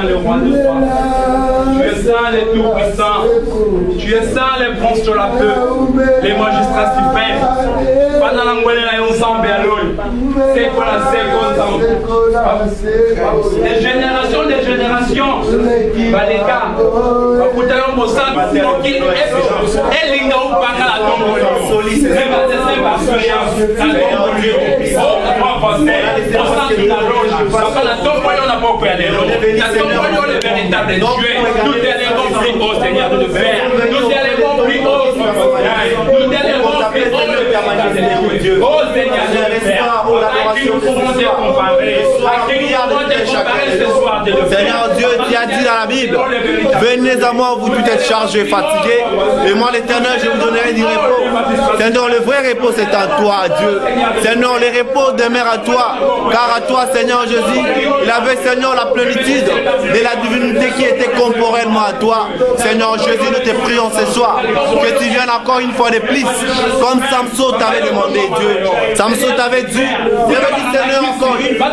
le roi de gloire. Tu es saint, les tout-puissants. Tu es saint, les consolateurs, les magistrats suprêmes. Pendant l'angoisse, on s'en c'est quoi la seconde. Des générations, Baleka, Bakutayo Mosan, Elinga ou Banga la tombe. C'est parce que la tombe, on n'a pas pu aller. La tombe, le véritable Dieu. Nous t'élèvons plus haut, Seigneur, de faire. Nous t'élèvons plus haut, nous t'élèvons plus haut, le véritable Dieu. Oh Seigneur, de faire. À qui nous pouvons te comparer? À qui nous pouvons te comparer ce soir de faire? Seigneur Dieu, tu as dit dans la Bible, venez à moi, vous tout êtes chargés, fatigués, et moi l'Éternel, je vous donnerai du repos. Seigneur, le vrai repos c'est en toi, Dieu. Seigneur, le repos demeure à toi, car à toi, Seigneur Jésus, il avait, Seigneur, la plénitude de la divinité qui était corporellement à toi. Seigneur Jésus, nous te prions ce soir, que tu viennes encore une fois de plus, comme Samson t'avait demandé, Dieu. Samson t'avait dit, il avait dit, Seigneur, encore une fois,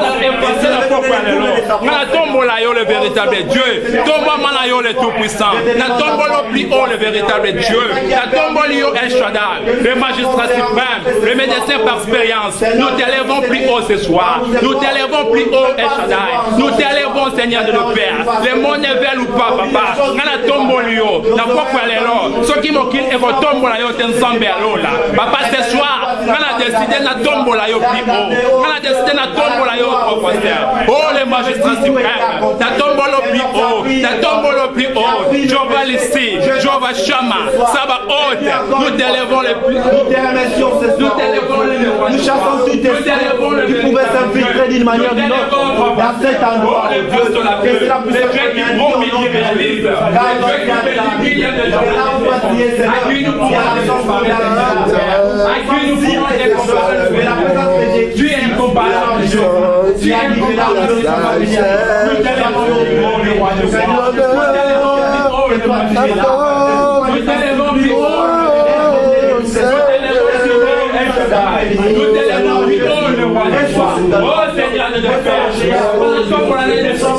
le véritable Dieu, tombe Manayo le tout-puissant, na tombe le plus haut le véritable Dieu, na tombe l'Io El Shaddai, le magistrat suprême, le médecin par expérience. Nous t'élèvons plus haut ce soir, nous t'élèvons plus haut El Shaddai, nous t'élèvons Seigneur de le Père. Le monde est vers ou pas, papa, ngana tombolio na pokwa lelo soki mokili eko tombola yo te nzambe alola papa ce soir ngana décider na tombola yo pipo ngana décider na tombola yo prophète oh les magistrats suprêmes ta tombolo pipo ta tombolo pipo Jéhovah Lissi Jéhovah Shama Saba Haute nous t'élevons les plus nous chassons tout esprit qui pouvait s'infiltrer d'une manière ou d'une autre dans cet endroit de Dieu. Et c'est la puissance de Dieu qui réalise. Car tu es incomparable. Tu es incomparable. Nous t'élèvons le roi des rois. Oh Seigneur de Père, pour l'année de son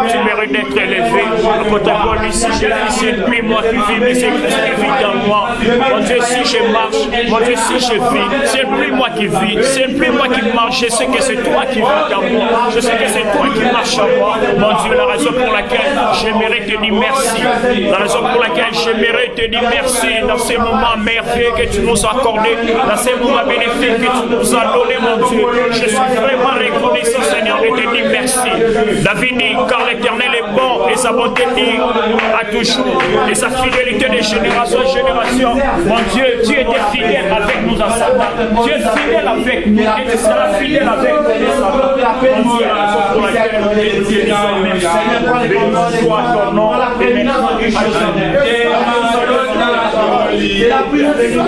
tu mérites d'être élevé. Protocole ici, je vis, c'est plus moi qui vis, mais c'est Christ qui vit dans moi. Mon Dieu, si je marche, mon Dieu, si je vis, c'est plus moi qui vis, c'est plus moi qui marche. Je sais que c'est toi qui vis dans moi. Je sais que c'est toi qui marches en moi. Mon Dieu, la raison pour laquelle j'aimerais te dire merci. La raison pour laquelle j'aimerais te dire merci dans ces moments merveilleux que tu nous as accordés, dans ces moments bénéfiques que tu nous as donnés, mon Dieu. Je suis vraiment reconnaissant, Seigneur, de te dire merci. David dit, car l'Éternel est bon et sa bonté à toujours, et sa fidélité de génération en génération. Mon Dieu, tu étais fidèle avec nous en Satan. Tu es fidèle avec nous et tu seras fidèle avec nous. Mon Dieu, la raison pour laquelle nous te disons merci. Béni soit ton nom et maintenant du c'est la puissance de Dieu.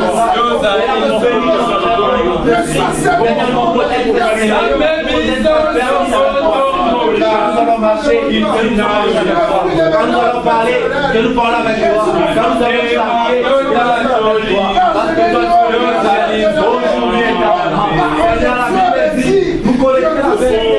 Nous allons marcher, nous allons parler, que nous parlons avec toi. Quand nous allons travailler, nous allons avec toi. Parce que toi, tu nous as dit, aujourd'hui et éternellement. Seigneur, la vérité, vous collectez la vérité.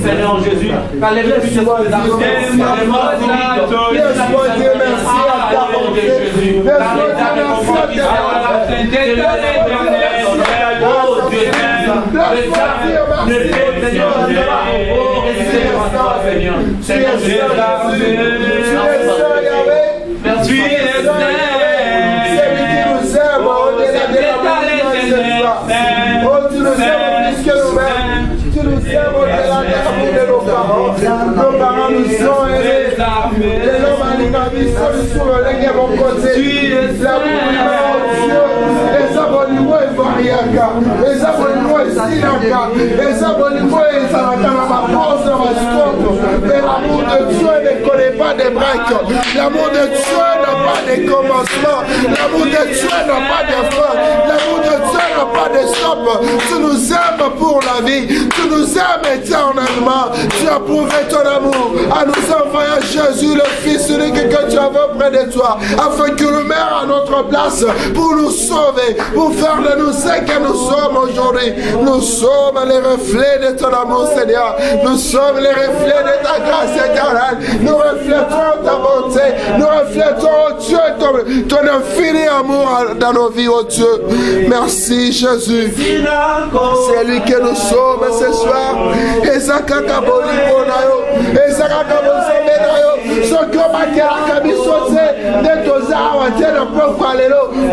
Seigneur Jésus, car les Dieu merci à ta bonté, Jésus, car nos parents nous sont aidés. Les hommes à l'Ingabi sont sur le lègue mon côté. Les abonnements et Variaka, les abonnements et Sinaka, les abonnements et Saratana, ma pause dans ma stop. Mais l'amour de Dieu ne connaît pas de break. L'amour de Dieu n'a pas de commencement. L'amour de Dieu n'a pas de fin. L'amour de Dieu n'a pas de stop. Tu nous aimes pour la vie. Tu nous aimes éternellement. Tu as prouvé ton amour à nous envoyer Jésus, le Fils unique que tu avais près de toi, afin que le meure à notre place pour nous sauver, pour faire de nous ce que nous sommes aujourd'hui. Nous sommes les reflets de ton amour, Seigneur. Nous sommes les reflets de ta grâce éternelle. Nous reflétons ta bonté. Nous reflétons, oh Dieu, ton infini amour dans nos vies, oh Dieu. Merci, Jésus. C'est lui que nous sommes ce soir. Ezaka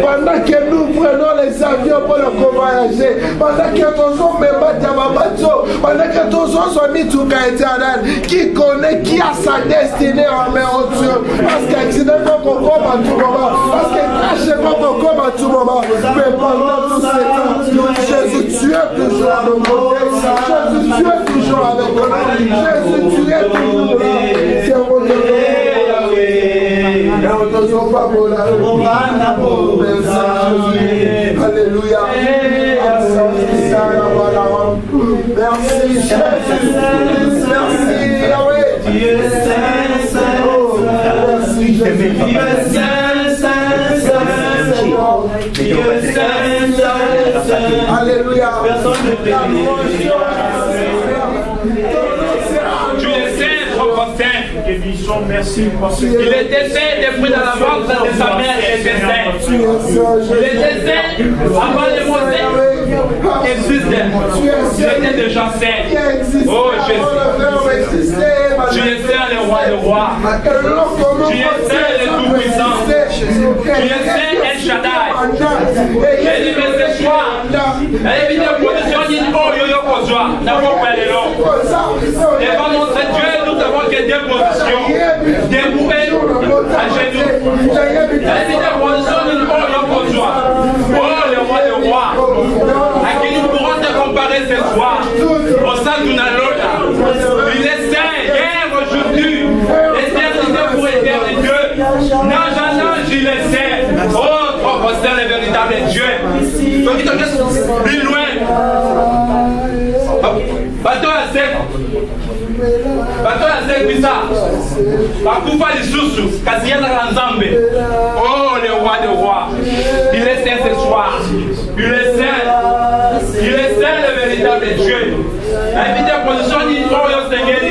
pendant que nous prenons les avions pour le voyager, pendant que tous pendant que tous sommes mis tout éternel, qui connaît, qui a sa destinée en main au Dieu, parce qu'accident comme à tout moment, parce que crache comme à tout moment, mais pendant tout ce temps, Jésus, tu es toujours à nos côtés, Jésus, tu es toujours avec nous, Jésus, tu es toujours là, c'est mon Dieu. Alléluia. Merci Jésus. Merci Yahweh. Dieu saint, merci Jésus. Dieu saint. Alléluia. Merci. Il était saint depuis dans la ventre de sa mère, il était saint. Il était saint avant les mots saints existaient. Il était déjà saint. Oh Jésus. Tu es saint, le roi des rois. Tu es saint, le tout-puissant. Tu es saint, El Shaddai. J'ai dit, mais ce soir, elle est venue position, dit, oh, yo, Kozwa, n'avons pas les noms. Devant notre Dieu, nous avons que deux positions. Debout à genoux. Elle est venue position, dit, oh, yo, Kozwa. Oh, le roi des rois. À qui nous pourrons te comparer ce soir. Au sein d'une autre. Il est saint, hier, aujourd'hui. Éternité pour éternité. Nage à nage, il est saint. Oh, propre saint, le véritable Dieu. Donc, il te laisse plus loin. Bateau à sec. Bateau à sec, bizarre. Bakufa lisusu. Kasiana Ranzambe. Oh, le roi des rois. Il est saint ce soir. Il est saint. Il est saint, le véritable Dieu. La position dit, oh, yo Seigneur.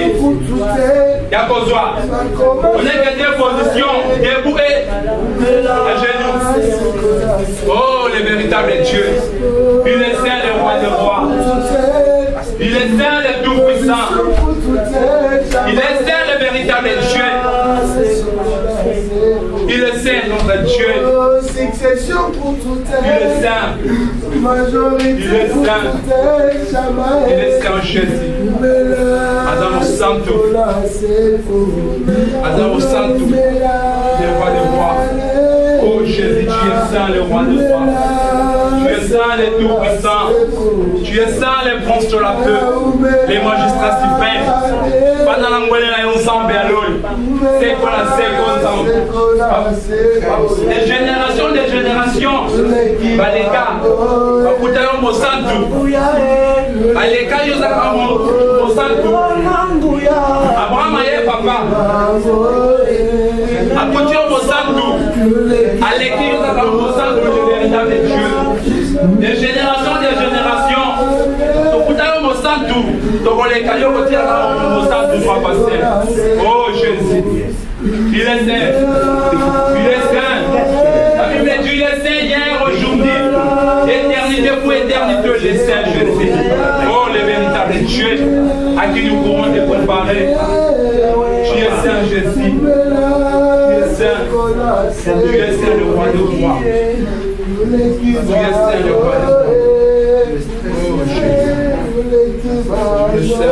Yakozwa. On est que deux positions. Debout et à genoux. Oh, le véritable Dieu. Il est saint, le roi des rois. Il est saint, le tout-puissant. Il est saint, le véritable Dieu. Il est saint, notre Dieu. Il est saint. Il est saint. Il est saint, Jésus. Adamo Santo. Adamo Santo. Le roi des rois. Oh Jésus, tu es saint, le roi des rois. Tu es saint, le tout-puissant. Tu es saint, le consolateur. Les magistrats suprêmes. Pendant l'angoisse, ensemble à l'eau. C'est quoi la ensemble. Des générations, Baleka. Bakutayo Mosantu. Baleka Yosaka Mosantu. Abraham aye papa. Akutio Mosantu. Aleki Yosaka Mosantu, le véritable Dieu. Des générations. Bakutayo Mosantu. Tokoleka Yokotia Mosantu soit passé. Oh Jésus. Il est saint. Il est saint. La Bible dit il est saint hier, aujourd'hui. Éternité pour éternité, il est saint, Jésus. Oh, le véritable Dieu à qui nous pourrons te comparer. Tu es saint, Jésus. Tu es saint. Tu es saint, le roi des rois. Tu es saint, le roi des rois. Oh, Jésus.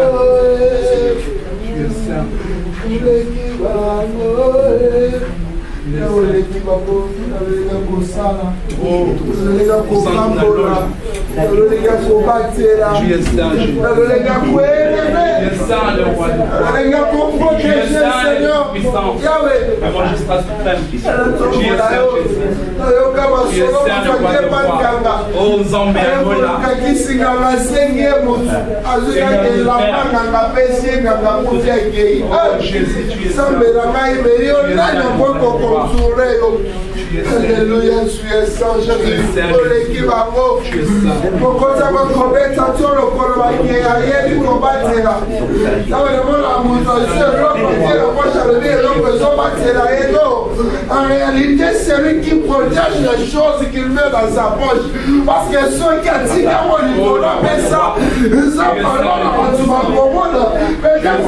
Tu es saint. Tu es saint. Alléluia, tu es saint, Jésus. Tu es saint. En réalité, c'est lui qui protège les choses qu'il met dans sa poche. Parce que ceux qui attirent au niveau là, mais ça, ils ont parlé de ma commande. Mais quand tu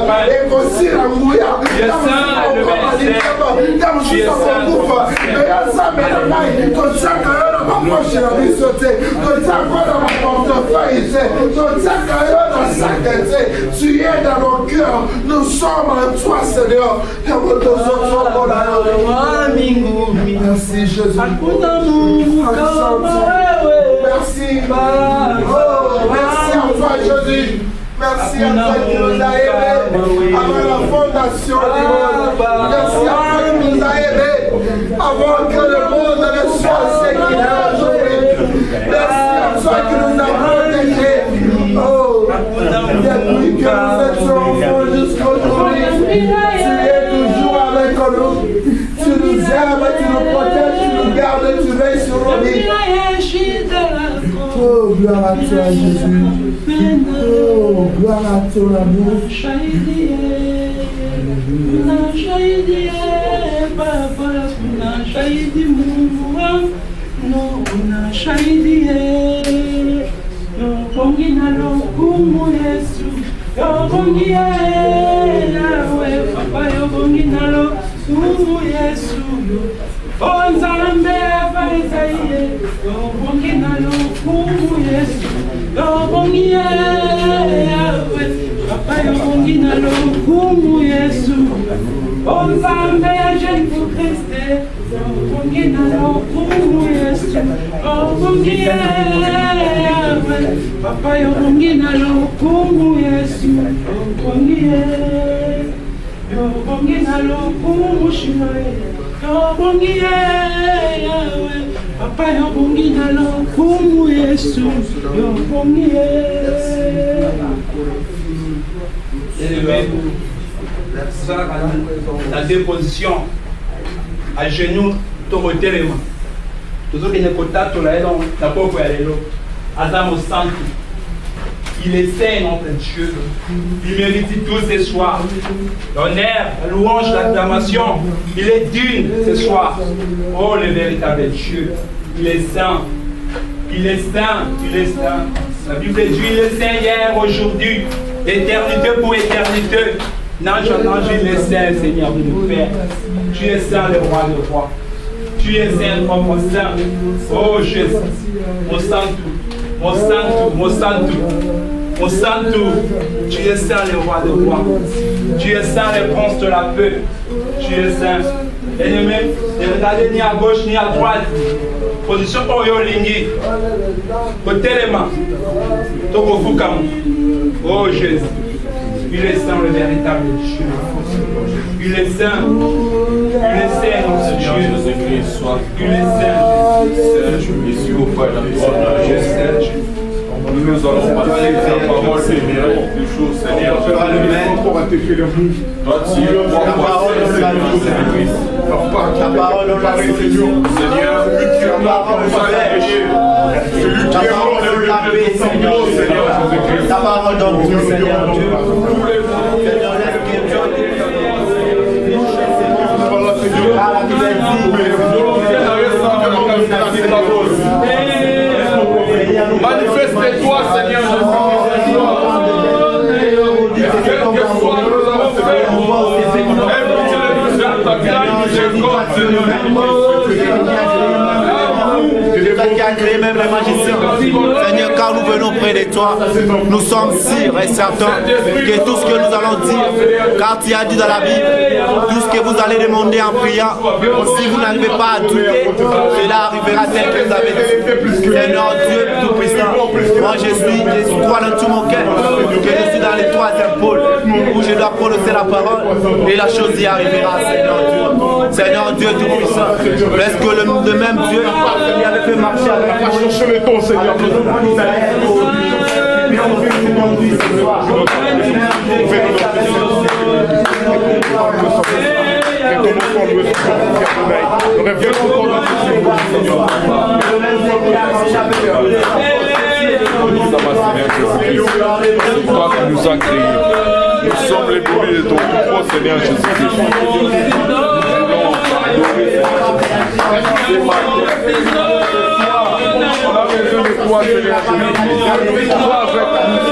vas et aussi la mouilla, tu es dans nos cœurs, nous sommes en toi, Seigneur. Merci Jésus. Merci. Merci à toi Jésus. Merci à toi qui nous a aimés avant la fondation du monde. Merci à toi qui nous a aimés avant que le monde ne soit ce qu'il est aujourd'hui. Merci à toi qui nous a protégés. Oh, depuis que nous étions enfants jusqu'aujourd'hui, tu es toujours avec nous. Tu nous aimes, tu nous protèges, tu nous gardes, tu veilles sur nos vies. Oh, gloire à toi Jésus. Oh, gloire à ton amour. La déposition à genoux, ton téléma. Tout ce qui n'est pas tout là, la pauvre Adam au centre. Il est saint, notre Dieu. Il mérite tout ce soir. L'honneur, la louange, l'acclamation. Il est digne ce soir. Oh, le véritable Dieu. Il est saint. Il est saint. Il est saint. La Bible dit il est saint hier, aujourd'hui. Éternité pour éternité. N'ange en ange, il est saint, Seigneur de nos pères. Tu es saint, le roi de rois. Tu es saint, mon saint. Oh Jésus. Mon santo. Mon santo. Mon santo. Mon santo. Tu es saint, le roi de rois. Tu es saint, le prince de la paix. Tu es saint. Ennemi, ne regardez ni à gauche ni à droite. Position Oyo Lingi. Côté les mains. Toko Fukam. Oh Jésus. Il est saint, le véritable Dieu. Il est saint. Il est saint, notre Dieu. Il est saint. Ici au Père, nous allons passer ta parole, Seigneur, des choses, Seigneur. Tu as le maître pour attaquer le monde. Ta parole, ta parole, Seigneur, tu as parole, celui qui est mort, la paix, Seigneur, ta parole dans tout, Seigneur Dieu. Seigneur, laisse que manifeste-toi, Seigneur Jésus. Quel que soit que nous avons fait, ta qui a créé même les magiciens. Seigneur, quand nous venons près de toi, nous sommes sûrs et certains que tout ce que nous allons dire, car tu as dit dans la Bible, tout ce que vous allez demander en priant, si vous n'arrivez pas à douter, cela arrivera tel que vous avez dit. Seigneur Dieu Tout-Puissant, moi je crois dans tout mon cœur que je suis dans les troisième pôle où je dois prononcer la parole et la chose y arrivera, Seigneur Dieu. Seigneur Dieu Tout-Puissant, est-ce que le même Dieu qui avait fait marcher avec moi, chercher le ton, Seigneur. Seigneur, C'est toi qui nous as créés. Nous sommes les brebis de ton propre Seigneur Jésus-Christ. Nous voulons on a besoin de toi, Seigneur Jésus-Christ. Sois avec nous.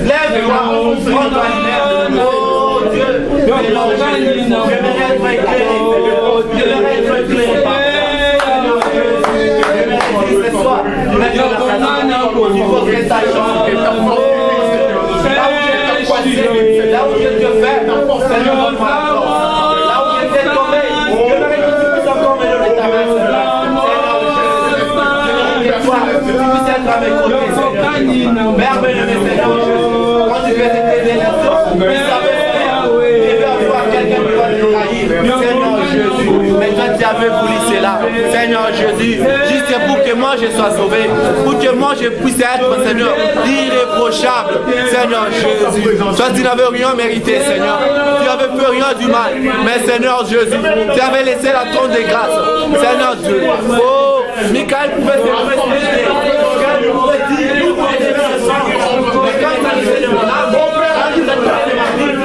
Lève-toi, prends-toi une merde. Oh Dieu, je vais être éclairé. Je vais être éclairé. Ce soir, il faut que ça change. Là où je te fais, Seigneur, là où je t'ai tombé, je voudrais que tu puisses encore me donner ta main, Seigneur. Je voudrais que toi, tu puisses être à mes côtés, Seigneur. Mère bien-aimée, Seigneur Jésus, quand tu fais tes élections, tu savais, Seigneur, il va y avoir quelqu'un qui va te trahir. Seigneur Jésus, mais quand tu avais voulu cela, Seigneur Jésus, juste pour que moi je sois sauvé, pour que moi je puisse être, Seigneur, irréprochable, Seigneur Jésus. Toi, tu n'avais rien mérité, Seigneur. Tu n'avais fait rien du mal. Mais Seigneur Jésus, tu avais laissé la trône de grâce. Seigneur Dieu. Oh, Michael pouvait se précipiter. Michael pouvait dire, mais quand il s'agissait de mon âme, quand il s'agissait de ma vie,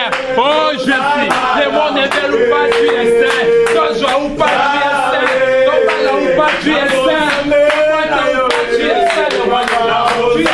saint. Oh Jésus, le monde est bel ou pas, tu es saint. Ton joie ou pas, tu es saint. Ton mal ou pas, tu es saint. Ton moite ou pas, tu es saint. Tu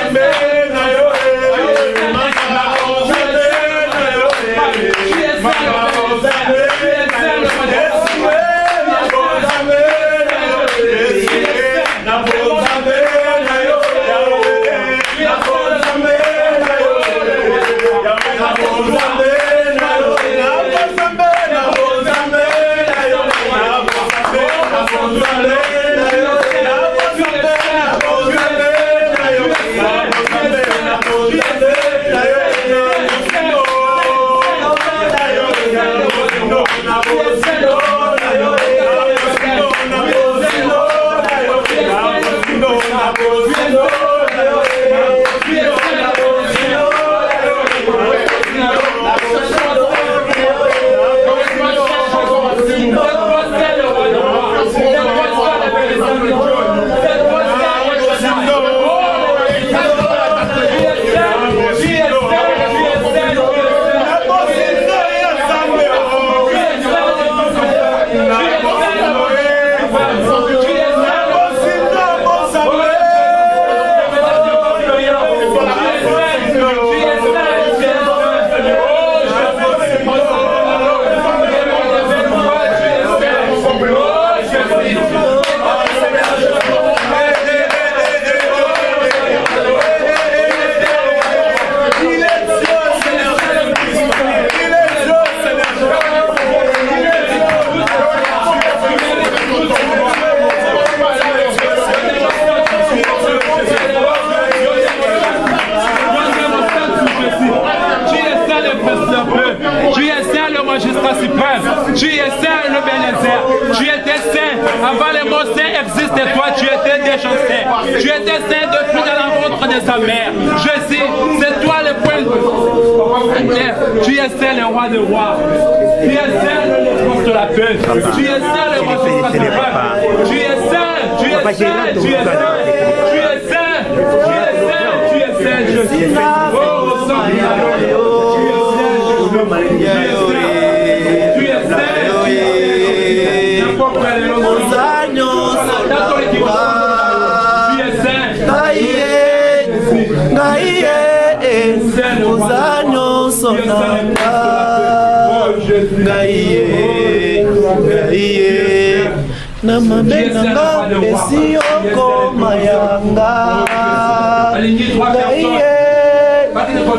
es saint. Tu es saint, le Bénézer. Tu étais saint. Avant les mots saints existaient, toi, tu étais déjà saint. Tu étais saint depuis dans la ventre de sa mère. Je sais, c'est toi le point de... Tu es saint, le roi des rois. Tu es saint, le défense de la paix. Tu es saint, le roi de la paix. Tu es saint, tu es saint, tu es saint. Tu es saint, tu es saint, tu es saint, je suis. Oh, sang, tu es saint, na mabenanga esioko mayanga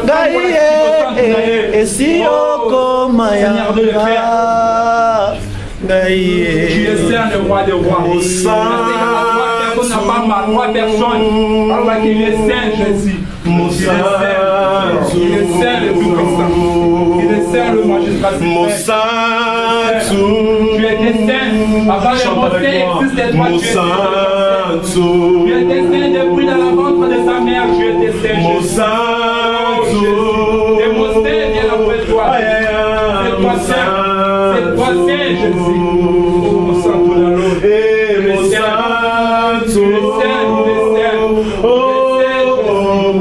gaiye esioko mayanga gaiye. Tu es saint, le roi des rois. Personne n'a pas mal, trois personnes. Alors qu'il est saint, Jésus. Il est saint, le tout-puissant. Il est saint, le magistrat suprême. Tu étais saint. Avant les mots saints existent, toi tu étais saint. Tu étais saint depuis dans la ventre de sa mère. Tu étais saint, Jésus. Les mots saints viennent après toi. C'est toi saint. C'est toi saint, Jésus.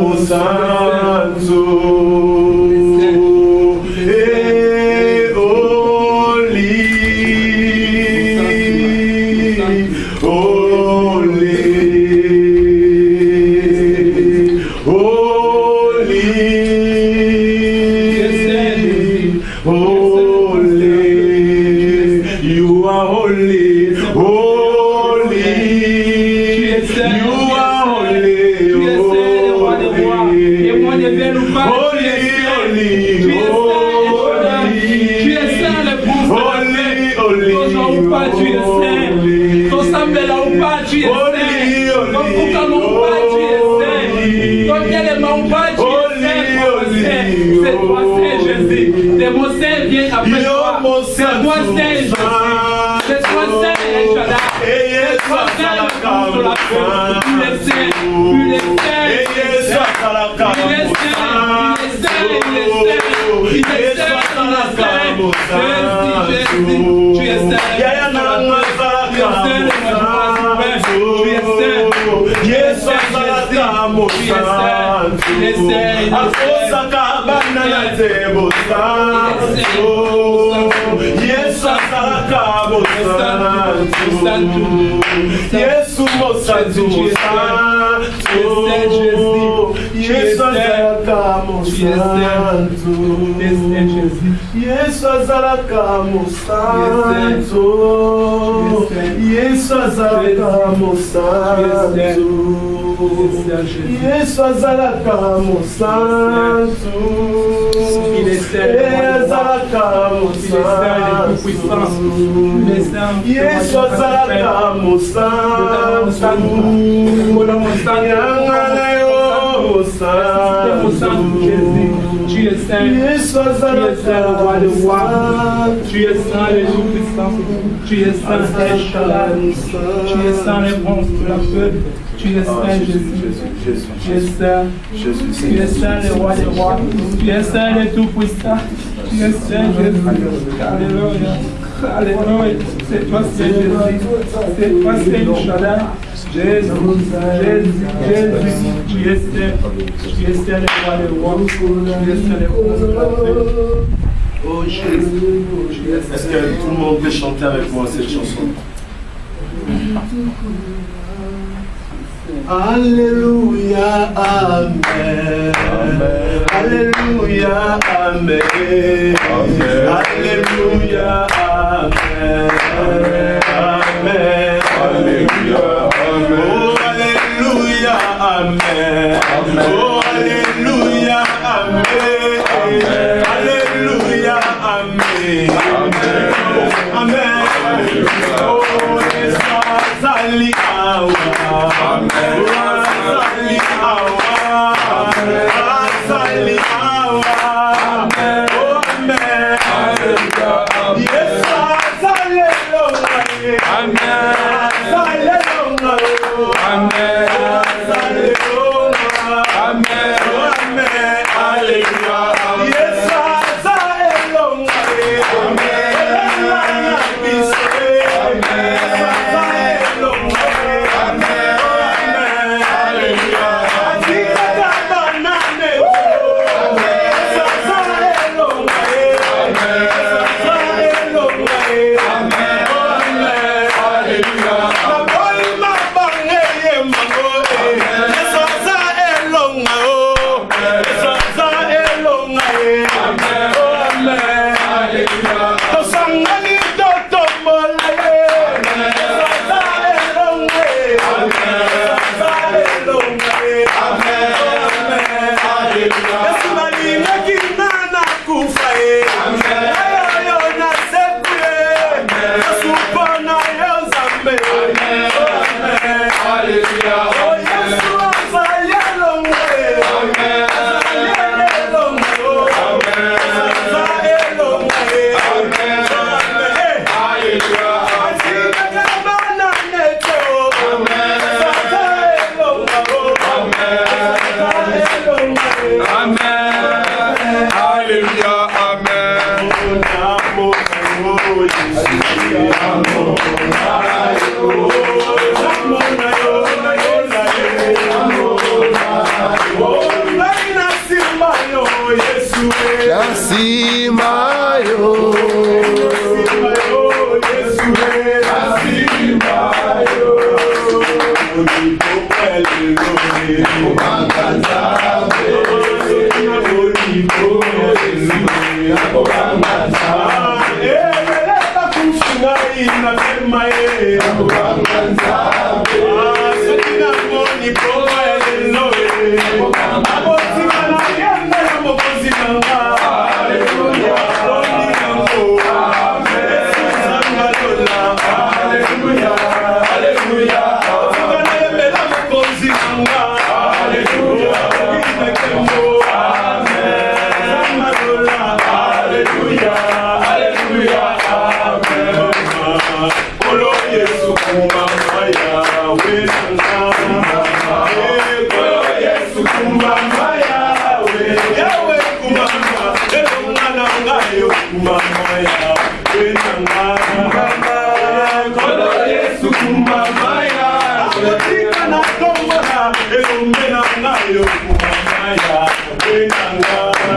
Mon sang tout dans l'eau. Tu es saint. Tu es saint. Yes, Oh Jésus, est-ce que tout le monde peut chanter avec moi cette chanson? Alléluia, Amen. Alléluia, Amen. Alléluia, Amen. Amen. Alléluia, Amen. Oh, Alléluia, Amen. Oh, Alléluia, Amen. Alléluia, Amen. Amen. Oh, Sazali Awa. Amen. Sazali Awa. Sazali Awa. Amen. Oh, Amen. Yes, Sazali Awa. Amen. Sazali Awa. Amen. Sazali Awa. Amen. Amen. Hallelujah. Yes, Sazali Awa. Amen.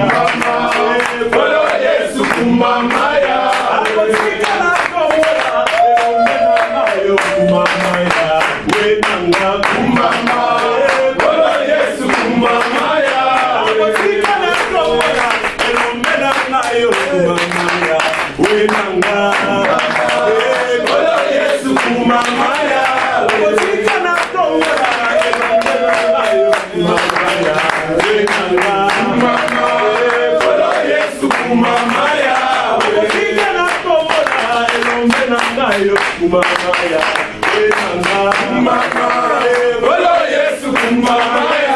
Mama, kumamaya. Akosikana komona, elombenangayo kumamaya. Wenanga kumama, Bwana Yesu kumamaya. Akosikana komona, elombenangayo kumamaya. Wenanga, Bwana Yesu kumamaya. Akosikana komona, elombenangayo kumamaya. Wenanga, Bwana Yesu kumamaya. Akosikana komona, elombenangayo kumamaya. Wenanga, Bwana Yesu kumamaya.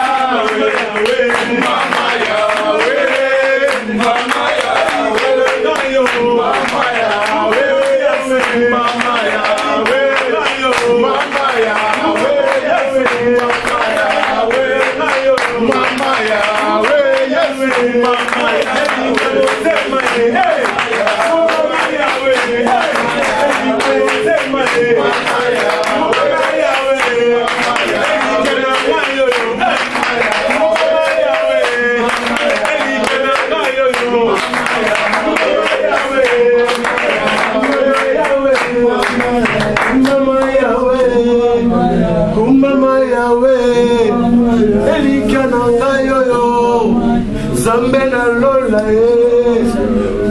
Zambena lola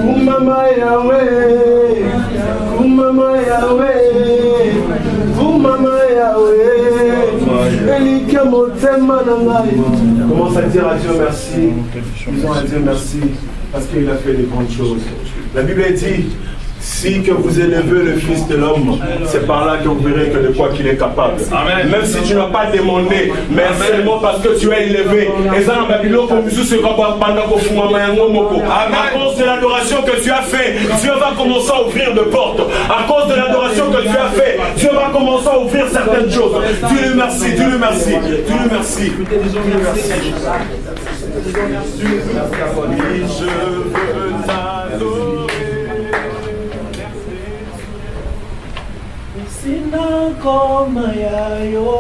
kumama yawe, kumama yawe, kumama yawe. Elika motema nangai. Commence à dire à Dieu merci. Disons à Dieu merci parce qu'il a fait de grandes choses. La Bible dit, si que vous élevez le Fils de l'homme, c'est par là que vous verrez que de quoi qu'il est capable. Amen. Même si tu n'as pas demandé, mais seulement parce que tu es élevé. À cause de l'adoration que tu as fait, Dieu va commencer à ouvrir de portes. À cause de l'adoration que tu as fait, Dieu va commencer à ouvrir certaines choses. Dieu le merci, Dieu le merci, Dieu le merci. Je veux t'adorer. Sina koma yayo,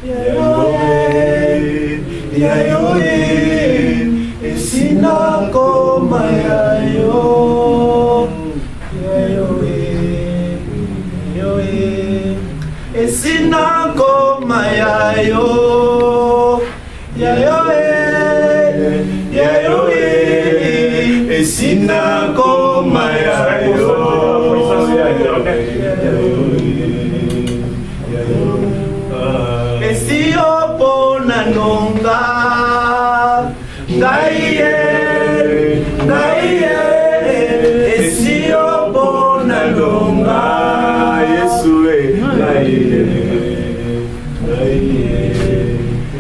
yayo, sina koma yayo, yayo, sina koma yayo, yayo, sina koma yayo. Esio pona nonga, gaie, esio pona nonga, Yesue,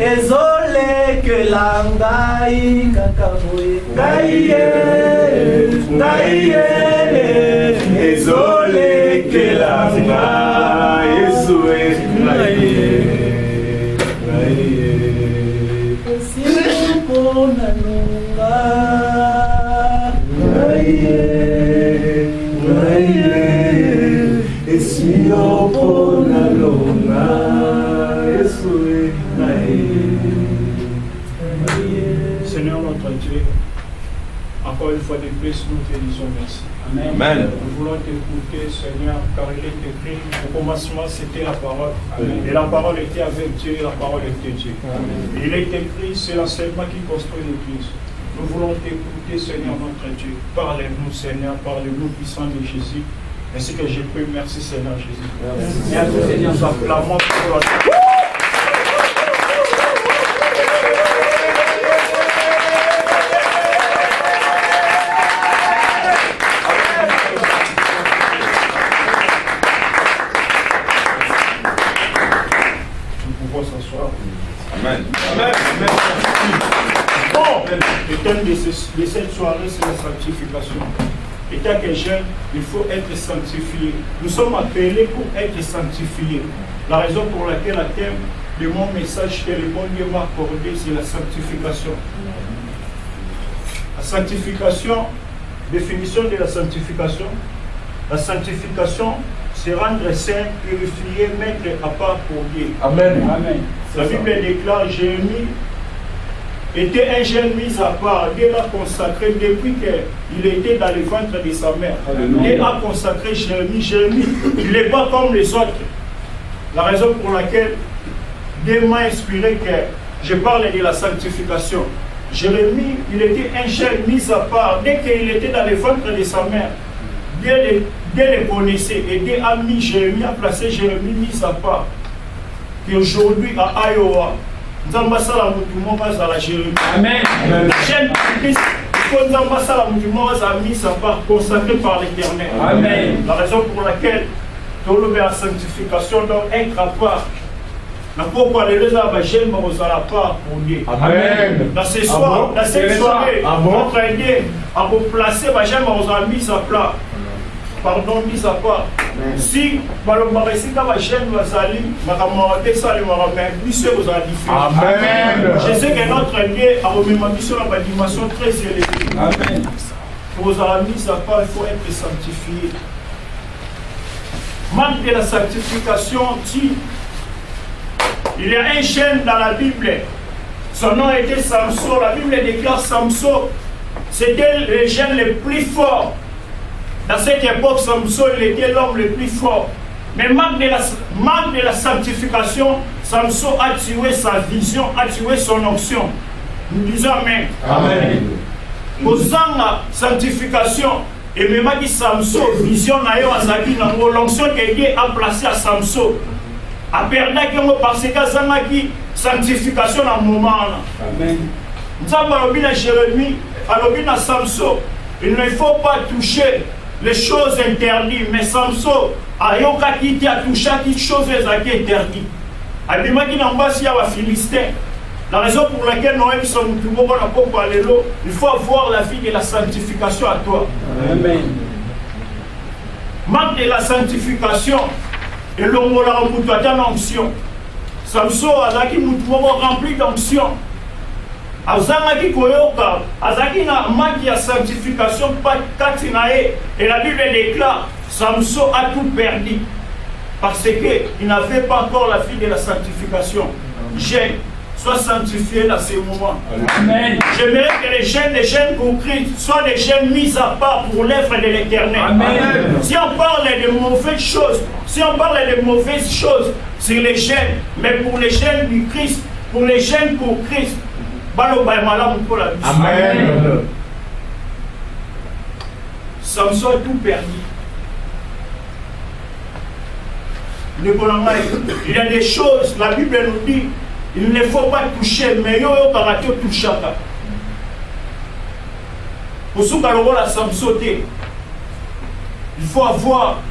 ezole que langai kakaboe, gaie, ezole que langai, Yesue, Seigneur notre Dieu, encore une fois de plus, nous te disons merci. Amen. Amen. Nous voulons t'écouter, Seigneur, car il est écrit, au commencement c'était la parole. Amen. Et la parole était avec Dieu, et la parole était Dieu. Et il est écrit, c'est l'enseignement qui construit l'Église. Nous voulons t'écouter, Seigneur notre Dieu. Parlez-nous, Seigneur, parlez-nous, puissant de Jésus. Ainsi que j'ai pris, merci Seigneur Jésus. Merci. Et à tous, Seigneur, nous acclamons pour la Amen. Amen. Bon, le thème de cette soirée, c'est la sanctification. Étant que jeune, il faut être sanctifié. Nous sommes appelés pour être sanctifiés. La raison pour laquelle le thème de mon message que le bon Dieu m'a accordé, c'est la sanctification. La sanctification, définition de la sanctification. La sanctification, c'est rendre saint, purifier, mettre à part pour Dieu. Amen. Amen. La Bible déclare, Jérémie était un jeune mis à part. Dieu l'a consacré depuis qu'il était dans le ventre de sa mère. Dieu a consacré Jérémie. Jérémie, il n'est pas comme les autres. La raison pour laquelle Dieu m'a inspiré que je parle de la sanctification. Jérémie, il était un jeune mis à part. Dès qu'il était dans le ventre de sa mère, Dieu le connaissait. Et Dieu a mis Jérémie, a placé Jérémie mis à part. Et aujourd'hui, à Iowa, nous avons Jérémie. Amen. Mis à part, consacré par l'Éternel. Amen. La raison pour laquelle la sanctification doit être à part. Amen. Dans ce soir, dans cette soirée, notre Dieu a placé mis à plat. Pardon, mis à part. Si je sais que notre Dieu a remis ma mission à la dimension très élevée. Amen. Pour vous avoir mis à part, il faut être sanctifié. Manque de la sanctification, il y a un jeune dans la Bible, son nom était Samson. La Bible déclare Samson, c'était le jeune le plus fort. Dans cette époque, Samson, il était l'homme le plus fort. Mais manque de la sanctification, Samson a tué sa vision, a tué son onction. Nous disons Amen. Amen. Aux la sanctification, et même dit Samson, vision l'onction que Dieu a placée à Samson. A perdu parce que Zanaki sanctification à un moment. Amen. Nous avons Jérémie, à Samson. Il ne faut pas toucher les choses interdites, mais Samson a touché quelque chose interdite. La raison pour laquelle Noël il faut avoir la vie de la sanctification à toi. Amen. Manque de la sanctification. Et l'homme a une onction. Samson a rempli d'onction. Azamaki koyoka, azaki na maki ya sanctification pas katinae. Et la Bible déclare, Samson a tout perdu. Parce qu'il n'avait pas encore la vie de la sanctification. Jeunes, sois sanctifiés dans ces moments. Amen. J'aimerais que les jeunes pour Christ soient des jeunes mis à part pour l'œuvre de l'Éternel. Amen. Si on parle de mauvaises choses, c'est les jeunes, mais pour les jeunes du Christ, pour les jeunes pour Christ, amen. Samson a tout perdu. Il y a des choses, la Bible nous dit, il ne faut pas toucher, mais il faut avoir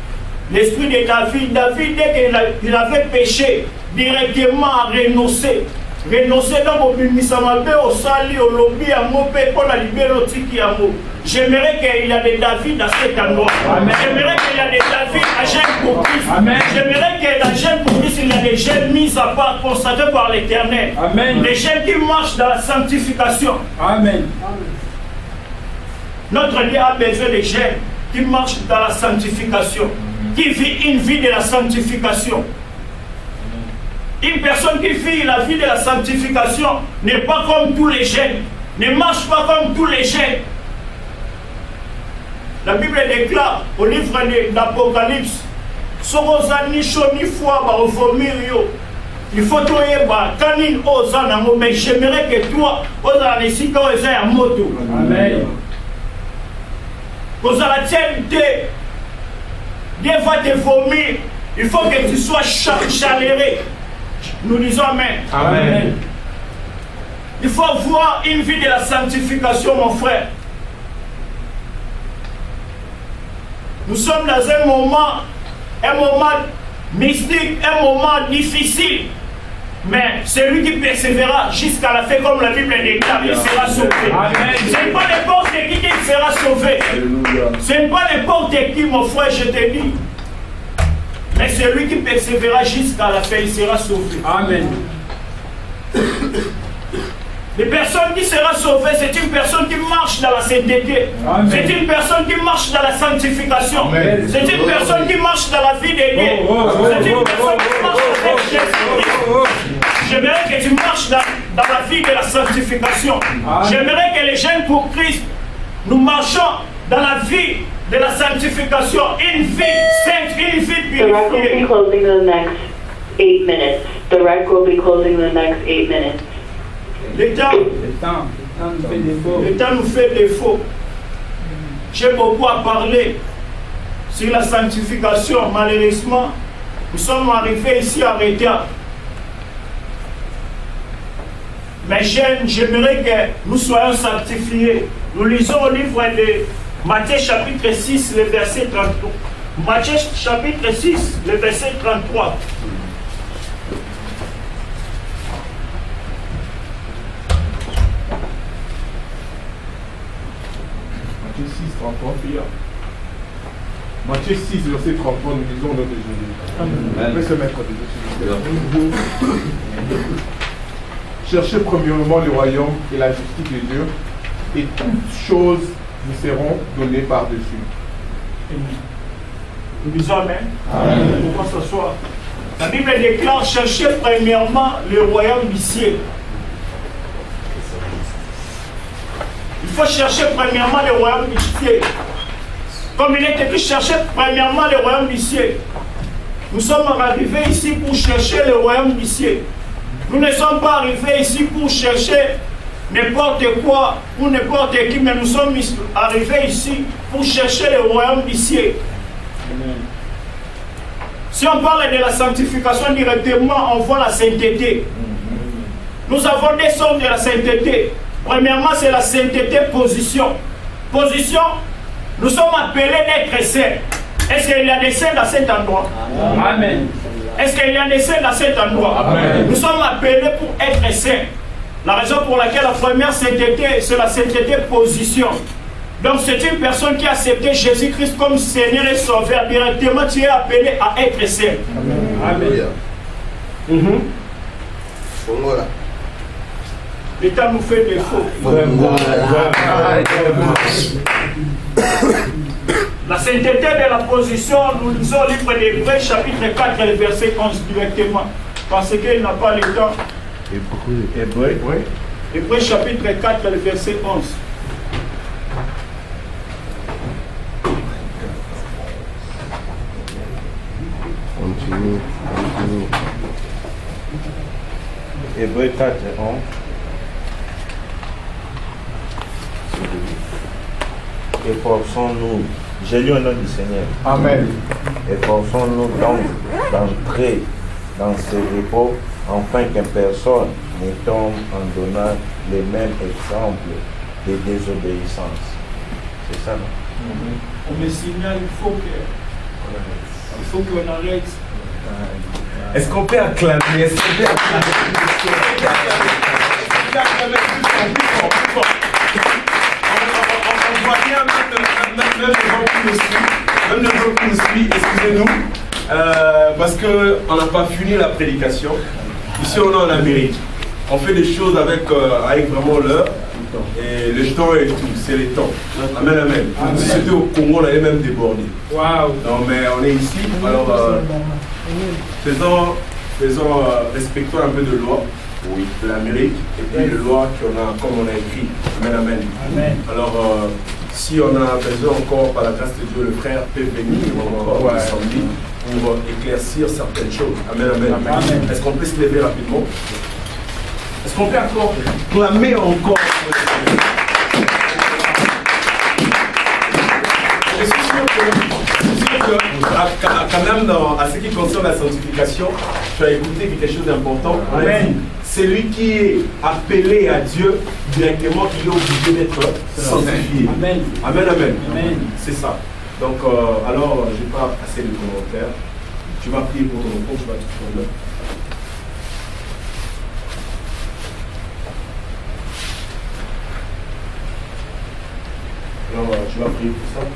l'esprit de David. David, dès qu'il avait péché, directement à renoncer. Renoncer dans le misamabe au sali, au lobby, à mon père, pour la libérotique à moi. J'aimerais qu'il y ait des David à cet endroit. J'aimerais qu'il y ait des David à jeunes pour Christ. J'aimerais qu'il y ait des jeunes pour Christ, il y a des jeunes mis à part, constatés par l'Éternel. Des jeunes qui marchent dans la sanctification. Amen. Notre Dieu a besoin des jeunes qui marchent dans la sanctification, qui vit une vie de la sanctification. Une personne qui vit la vie de la sanctification n'est pas comme tous les jeunes, ne marche pas comme tous les jeunes. La Bible déclare au livre d'Apocalypse, il faut que mais j'aimerais que toi, amen. Dieu va te vomir. Il faut que tu sois chaleureux. Nous disons Amen. Amen. Il faut avoir une vie de la sanctification, mon frère. Nous sommes dans un moment mystique, un moment difficile. Mais celui qui persévérera jusqu'à la fin, comme la Bible déclare, il sera sauvé. Ce n'est pas n'importe qui sera sauvé. Ce n'est pas n'importe qui, mon frère, je te dis. Mais celui qui persévérera jusqu'à la fin, il sera sauvé. Amen. Les personnes qui seront sauvées, c'est une personne qui marche dans la sainteté. C'est une personne qui marche dans la sanctification. C'est une personne qui marche dans la vie de Dieu. C'est une personne qui marche avec Jésus. Je J'aimerais que tu marches dans la vie de la sanctification. J'aimerais que les jeunes pour Christ, nous marchons dans la vie de la sanctification. Une vie sainte, une vie purifiée. The rec will be closing in the next 8 minutes. Le temps nous fait défaut. J'ai beaucoup à parler sur la sanctification. Malheureusement, nous sommes arrivés ici à retard. Mais jeunes, j'aimerais que nous soyons sanctifiés. Nous lisons au livre de Matthieu chapitre 6, le verset 33. Matthieu chapitre 6, le verset 33. Matthieu 6, verset 33, nous lisons notre Jésus. On peut se mettre dessus. Cherchez premièrement le royaume et la justice de Dieu, et toutes choses vous seront données par-dessus. Nous disons Amen. Pourquoi ce soir? La Bible déclare, cherchez premièrement le royaume du ciel. Il faut chercher premièrement le royaume du ciel. Comme il est écrit, chercher premièrement le royaume du ciel. Nous sommes arrivés ici pour chercher le royaume du ciel. Nous ne sommes pas arrivés ici pour chercher n'importe quoi ou n'importe qui, mais nous sommes arrivés ici pour chercher le royaume du ciel. Amen. Si on parle de la sanctification directement, on voit la sainteté. Nous avons des sortes de la sainteté. Premièrement, c'est la sainteté position. Position, nous sommes appelés d'être saints. Est-ce qu'il y a des saints dans cet endroit? Amen. Est-ce qu'il y a des saints dans cet endroit? Amen. Nous sommes appelés pour être saints. La raison pour laquelle la première sainteté, c'est la sainteté position. Donc c'est une personne qui a accepté Jésus-Christ comme Seigneur et Sauveur. Directement, tu es appelé à être saint. Amen. L'État nous fait défaut. La sainteté de la position, nous lisons au livre d'Hébreux, chapitre 4, le verset 11 directement. Parce qu'il n'a pas le temps. Hébreux, chapitre 4, le verset 11. Continue. Hébreux 4, 11. Efforçons-nous, j'ai lu au nom du Seigneur. Amen. Efforçons-nous donc d'entrer dans ce repos, afin que personne ne tombe en donnant les mêmes exemples de désobéissance. C'est ça, non? On me signale, il faut qu'on arrête. Est-ce qu'on peut acclamer? Est-ce qu'on peut acclamer? On voit bien même les gens qui nous suivent, excusez-nous, parce qu'on n'a pas fini la prédication. Ici on est en Amérique. On fait des choses avec vraiment l'heure. Et le temps et tout, c'est le temps. Amen, amen. Si c'était au Congo, on allait même déborder. Waouh! Non, mais on est ici, alors respectons un peu de loi, oui, de l'Amérique, et puis les lois qu'on a, comme on a écrit. Amen, amen. Amen. Alors, si on a besoin encore, par la grâce de Dieu, le frère peut venir encore samedi pour éclaircir certaines choses. Amen, amen. Amen. Est-ce qu'on peut se lever rapidement? Est-ce qu'on peut encore clamer encore? Je suis sûr que quand même, à ce qui concerne la sanctification, tu as écouté quelque chose d'important. C'est lui qui est appelé à Dieu directement, il est obligé d'être sanctifié. Amen. Amen, amen. Amen. C'est ça. Donc, alors, je n'ai pas assez de commentaires. Tu vas prier pour ton enfant, tu vas tout prendre. Alors, je vais prier pour ça.